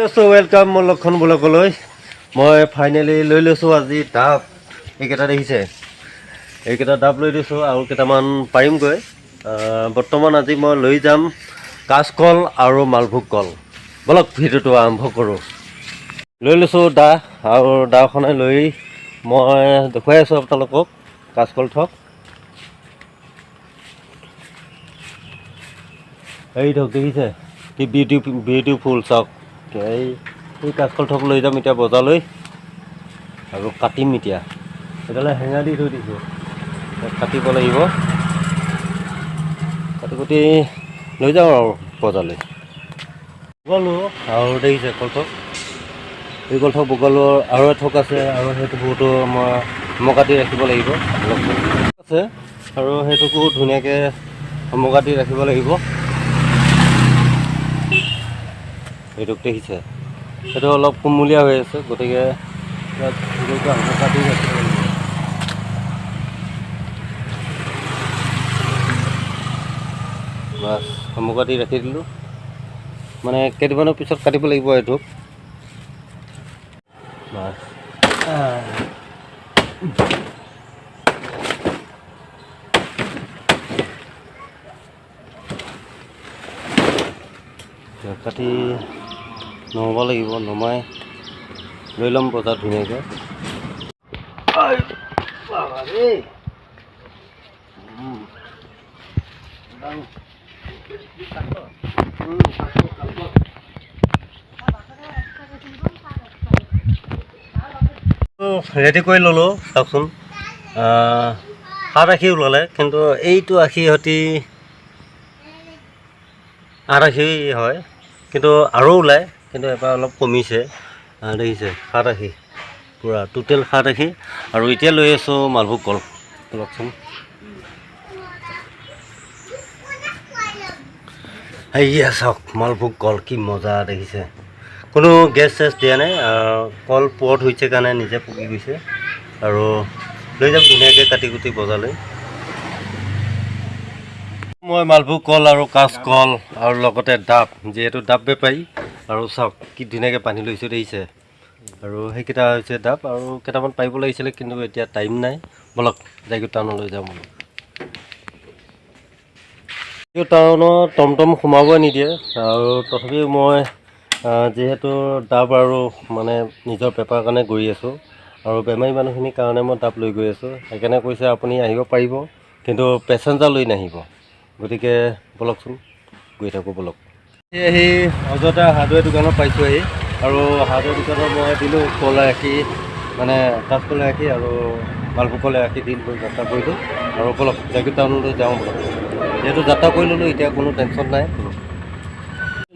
welcome मैं लक्षण ब्लकলৈ मैं फाइनेली লৈ লৈছোঁ আজি ডাব এইকেইটা দেখিছে এইকেইটা ডাব লৈ লৈছোঁ আৰু কেইটামান পাৰিমগৈ বৰ্তমান আজি মই লৈ যাম কাঁচকল আৰু মালভোগ কল বলক ভিডিঅ'টো আৰম্ভ কৰোঁ লৈ লৈছোঁ দা আৰু দাখনে লৈ মই দেখুৱাই আছোঁ আপোনালোকক কাঁচকল থক এই ধৰক দেখিছে কি বিউটিফুল চাওক এই কাঁচকল থক লৈ যাম এতিয়া বজাৰলৈ আৰু কাটিম এতিয়া এডালে হেঙা দি থৈ দিছোঁ কাটিব লাগিব কাটি কুটি লৈ যাওঁ আৰু বজাৰলৈ বগালোঁ আৰু দেখিছে কলথক এই কলথক বগালোঁ আৰু এথক আছে আৰু সেইটো বহুতো মই কাটি ৰাখিব লাগিব আছে আৰু সেইটোকো ধুনীয়াকৈ কাটি ৰাখিব লাগিব এইটোক দেখিছে সেইটো অলপ কুমলীয়া হৈ আছে গতিকে কাটি ৰাখিব লাগিব বাছ কাটি ৰাখি দিলোঁ মানে কেইদিনমানৰ পিছত কাটিব লাগিব এইটোক বাছ কাটি নমাব লাগিব নমাই লৈ ল'ম বজাৰত ধুনীয়াকৈ ৰেডি কৰি ল'লোঁ চাওকচোন 7 আখি ওলালে কিন্তু এইটো আখি সৈতে 8 আখি হয় কিন্তু আৰু ওলায় কিন্তু এবাৰ অলপ কমিছে দেখিছে 7 আখি পূৰা টোটেল 7 আখি আৰু এতিয়া লৈ আছোঁ মালভোগ কল লওকচোন এয়া চাওক মালভোগ কল কি মজা দেখিছে কোনো গেছ চেছ দিয়া নাই কল পুৰত হৈছে কাৰণে নিজে পকি গৈছে আৰু লৈ যাম ধুনীয়াকৈ কাটি কুটি বজাৰলৈ মই মালভোগ কল আৰু কাঁচকল আৰু লগতে ডাব যিহেতু ডাব বেপাৰী আৰু চাওক কি ধুনীয়াকৈ বান্ধি লৈছোঁ দেখিছে আৰু সেইকেইটা হৈছে ডাব আৰু কেইটামান পাৰিব লাগিছিলে কিন্তু এতিয়া টাইম নাই বলক জাগীৰোড টাউনলৈ যাওঁ টাউনত টমটম সোমাবই নিদিয়ে আৰু তথাপিও মই যিহেতু ডাব আৰু মানে নিজৰ পেপাৰ কাৰণে গৈ আছোঁ আৰু বেমাৰী মানুহখিনিৰ কাৰণে মই ডাব লৈ গৈ আছোঁ সেইকাৰণে কৈছে আপুনি আহিব পাৰিব কিন্তু পেচেঞ্জাৰ লৈ নাহিব গতিকে বলকচোন গৈ থাকোঁ বলক আহি অযথা হাৰ্ডৱেৰ দোকানত পাইছোঁ আহি আৰু হাৰ্ডৱেৰ দোকানত মই দিলোঁ কল ৰাখি মানে কাঁচকল ৰাখি আৰু মালভোগ কল ৰাখি দি যাত্ৰা কৰিলোঁ আৰু বলক জাগীৰোড টাউনলৈ যাওঁ বলক যিহেতু যাত্ৰা কৰি ল'লোঁ এতিয়া কোনো টেনশ্যন নাই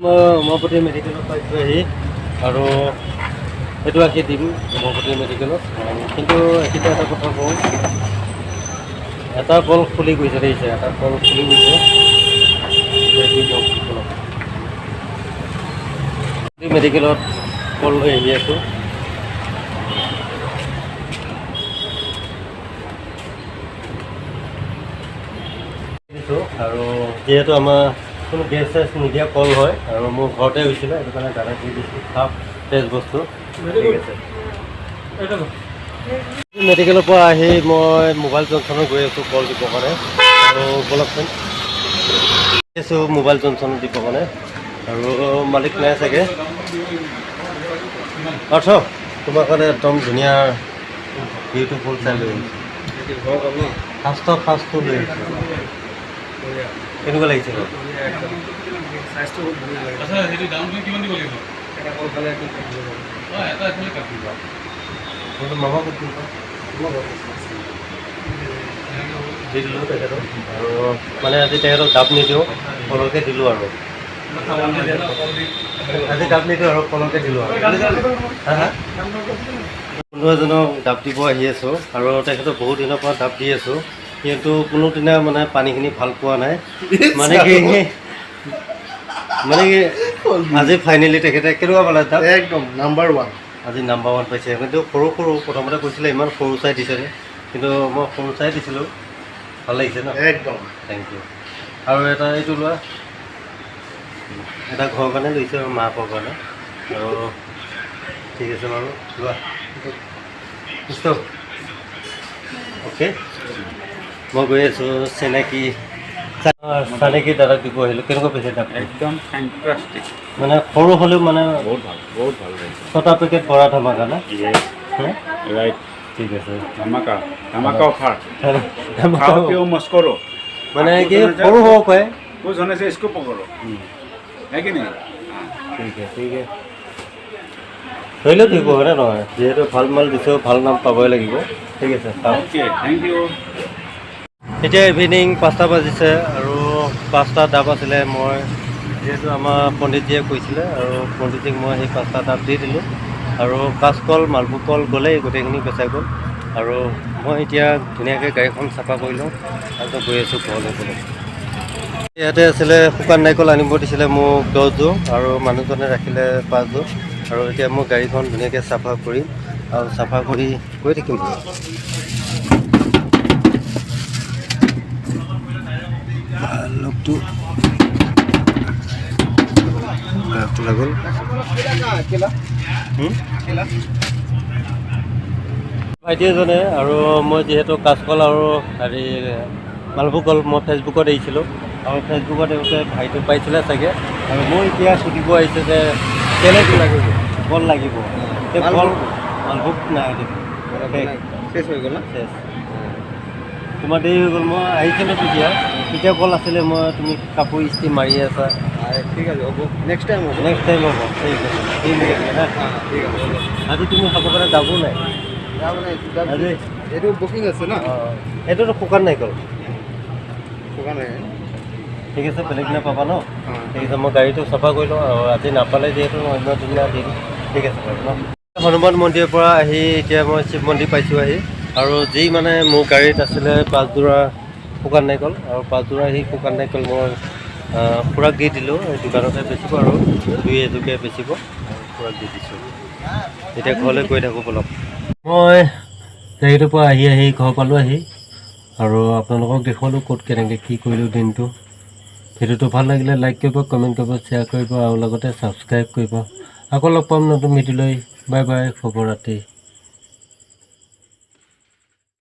মই উমাপতি মেডিকেলত পাইছোঁ আহি আৰু সেইটো ৰাখি দিম উমাপতি মেডিকেলত কিন্তু এতিয়া এটা কথা কওঁ এটা কল খুলি গৈছে দেখিছে এটা কল খুলি গৈছে মেডিকেলত কল লৈ আহি আছোঁ আৰু যিহেতু আমাৰ কোনো গেছ চেছ নিদিয়া কল হয় আৰু মোৰ ঘৰতে হৈছিলে সেইটো কাৰণে দাদা দি দিছোঁ খাওক ফ্ৰেছ বস্তু ঠিক আছে মেডিকেলৰ পৰা আহি মই মোবাইল জংচনত গৈ আছোঁ কল দিবৰ কাৰণে আৰু বলকচোন আছোঁ মোবাইল জংচনত দিবৰ কাৰণে আৰু মালিক নাই চাগে অৰ্থ তোমাৰ কাৰণে একদম ধুনীয়া বিউটিফুল চাই লৈ ফাৰ্ষ্টটো লৈ কেনেকুৱা লাগিছে মামা দি দিলোঁ তেখেতক আৰু মানে আজি তেখেতক ডাব নিদিওঁ কলকে দিলোঁ আৰু আজি ডাব নিদিওঁ আৰু কলকে দিলোঁ আৰু বন্ধু এজনক ডাব দিব আহি আছোঁ আৰু তেখেতক বহুত দিনৰ পৰা ডাব দি আছোঁ কিন্তু কোনোদিনা মানে পানীখিনি ভাল পোৱা নাই মানে কি আজি ফাইনেলি তেখেতে কেনেকুৱা পালে ডাব একদম নাম্বাৰ 1 আজি নাম্বাৰ 1 পাইছে কিন্তু সৰু প্ৰথমতে কৈছিলে ইমান সৰু চাই দিছে কিন্তু মই সৰু চাই দিছিলোঁ ভাল লাগিছে ন একদম থেংক ইউ আৰু এটা এইটো লোৱা এটা ঘৰৰ কাৰণে লৈছে আৰু মাকৰ কাৰণে আৰু ঠিক আছে বাৰু লোৱা অ'কে মই গৈ আছোঁ চিনাকি চানেকি দাদাক দিব আহিলোঁ কেনেকুৱা পাইছে দাদা একদম ফেণ্টাষ্টিক মানে সৰু হ'লেও মানে বহুত ভাল ছটা পেকেট বৰা ধামাকা না ৰাইট ঠিক আছে ধামাকা অফাৰ खाओ पियो मस्त करो মানে কি সৰু হ'ব পাৰে कुछ होने से इसको पकड़ो है कि नहीं ঠিক আছে ধৰিলেও ঠিক হয়নে নহয় যিহেতু ভাল মাল দিছোঁ ভাল নাম পাবই লাগিব ঠিক আছে ओके थैंक यू এতিয়া ইভিনিং 5টা বাজিছে আৰু 5টা ডাব আছিলে মই যিহেতু আমাৰ পণ্ডিতজীয়ে কৈছিলে আৰু পণ্ডিতজীক মই সেই 5টা ডাব দি দিলোঁ আৰু কাঁচকল মালভোগ কল গ'লেই গোটেইখিনি বেচাই গ'ল আৰু মই এতিয়া ধুনীয়াকৈ গাড়ীখন চাফা কৰি লওঁ তাৰপিছত গৈ আছোঁ ঘৰলৈ গ'লে ইয়াতে আছিলে শুকান নাৰিকল আনিব দিছিলে মোক 10যোৰ আৰু মানুহজনে ৰাখিলে 5যোৰ আৰু এতিয়া মই গাড়ীখন ধুনীয়াকৈ চাফা কৰিম আৰু চাফা কৰি গৈ থাকিম লগটো লাগল ভাইটি এজনে আৰু মই যিহেতু কাঁচকল আৰু হেৰি মালভোগ কল মই ফেচবুকত এৰিছিলোঁ আৰু ফেচবুকত তেওঁলোকে ভাইটো পাইছিলে চাগে আৰু মই এতিয়া সুধিব আহিছে যে কেনেকৈ লাগিব কল লাগিব সেই কল মালভোগ নাই শেষ হৈ গ'ল না শেষ তোমাৰ দেৰি হৈ গ'ল মই আহিছিলোঁ তেতিয়া কল আছিলে মই তুমি কাপোৰ ইস্ত্ৰি মাৰি আছা ঠিক আছে হ'ব নেক্সট টাইম হ'ব ঠিক আছে ঠিক আছে আজি তুমি খাব কাৰণে যাব নাই আজি এইটো বুকিং আছে ন এইটোতো শুকান নাৰিকল শুকান ঠিক আছে বেলেগ দিনা পাবা ন ঠিক আছে মই গাড়ীটো চাফা কৰি লওঁ আৰু আজি নাপালে যিহেতু অন্য দিনা দিম ঠিক আছে বাৰু ন হনুমান মন্দিৰৰ পৰা আহি এতিয়া মই শিৱ মন্দিৰ পাইছোঁ আহি আৰু যি মানে মোৰ গাড়ীত আছিলে 5যোৰা শুকান নাৰিকল আৰু 5যোৰা সেই শুকান নাৰিকল মই খুৰাক দি দিলোঁ দোকানতে বেচিব আৰু 2-1যোৰকৈ বেচিব খুৰাক দি দিছোঁ এতিয়া ঘৰলৈ গৈ থাকোঁ বলক মই গাড়ীটোৰ পৰা আহি ঘৰ পালোঁ আহি আৰু আপোনালোকক দেখুৱালোঁ ক'ত কেনেকৈ কি কৰিলোঁ দিনটো ভিডিঅ'টো ভাল লাগিলে লাইক কৰিব কমেণ্ট কৰিব শ্বেয়াৰ কৰিব আৰু লগতে ছাবস্ক্ৰাইব কৰিব আকৌ লগ পাম নতুন ভিডিঅ'লৈ বাই বাই শুভৰাত্ৰি